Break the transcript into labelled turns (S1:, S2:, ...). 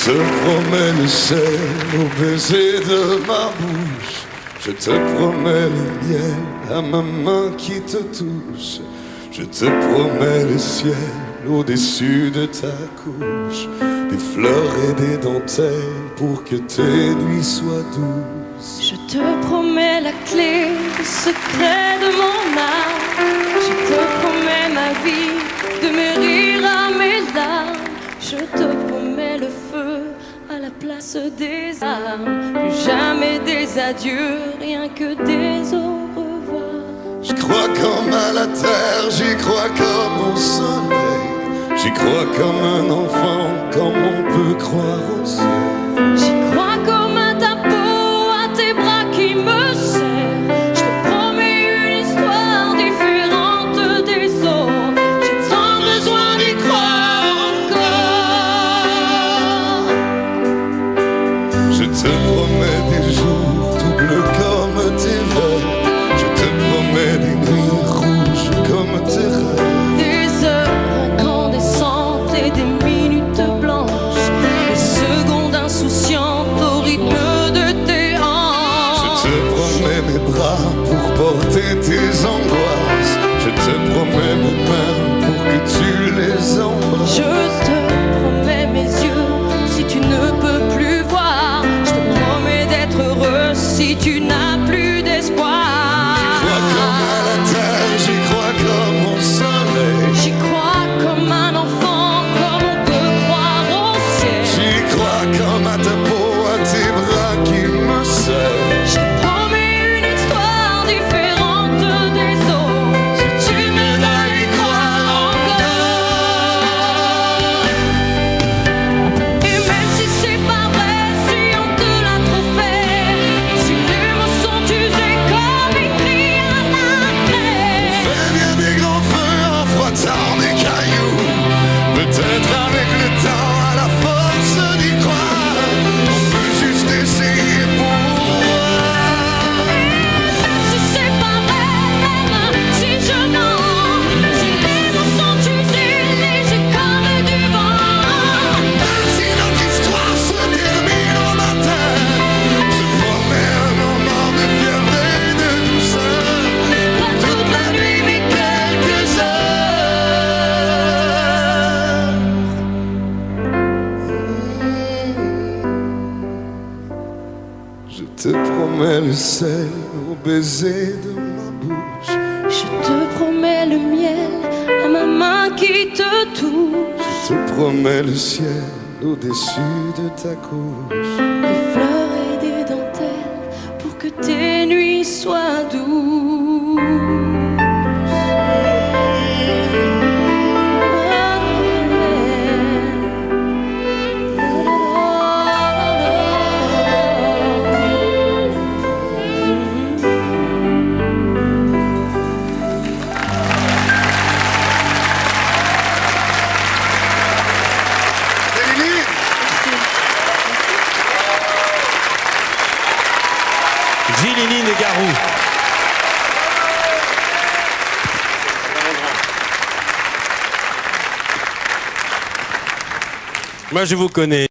S1: te promets le sel au baiser de ma bouche. Je te promets le miel à ma main qui te touche. Je te promets le ciel au-dessus de ta couche. Des fleurs et des dentelles pour que tes nuits soient douces.
S2: Je te promets la clé, le secret de mon âme. Je te promets ma vie, de mes rires à mes larmes. Je te promets le feu à la place des armes. Plus jamais des adieux, rien que des au revoir.
S1: Je crois comme à la terre, j'y crois comme au soleil. J'y crois comme un enfant, comme on peut croire au ciel.
S2: J'y crois comme à ta peau, à tes bras qui me serrent. Je te promets une histoire différente des autres. J'ai tant besoin d'y croire encore.
S1: Je te promets des jours tout bleus comme tes rêves. Je te promets des nuits rouges comme tes rêves.
S2: Des heures incandescentes et des minutes blanches, des secondes insouciantes au rythme de tes hanches.
S1: Je te promets mes bras pour porter tes angoisses. Je te promets mes mains pour que tu les embrasses.
S2: Je te promets mes yeux si tu ne peux plus voir. Je te promets d'être heureux si tu n'as plus d'espoir.
S1: J'y crois comme à la terre, j'y crois comme au soleil.
S2: J'y crois comme un enfant, comme on peut croire au ciel.
S1: J'y crois comme à ta peau, à tes bras qui me serrent.
S2: Je te promets une histoire différente des autres. Si tu m'aides à y croire encore. Et même si c'est pas vrai, si on te l'a trop fait, si les mots sont usés comme écrit à la craie.
S1: Fais bien des grands feux en frottant des cailloux. Peut-être avec le temps, à la force d'y croire, on peut juste essayer pour voir.
S2: Si c'est pas vrai, même si je mens, si les mots sont usés, légers comme du vent.
S1: Si notre histoire se termine au matin, je promets un moment de fièvre et de douceur.
S2: Pas toute la nuit, mais quelques heures.
S1: Je te promets le sel au baiser de ma bouche.
S2: Je te promets le miel à ma main qui te touche.
S1: Je te promets le ciel au-dessus de ta couche.
S2: Des fleurs et des dentelles pour que tes nuits soient douces.
S3: Gilles de Garou. Moi, je vous connais.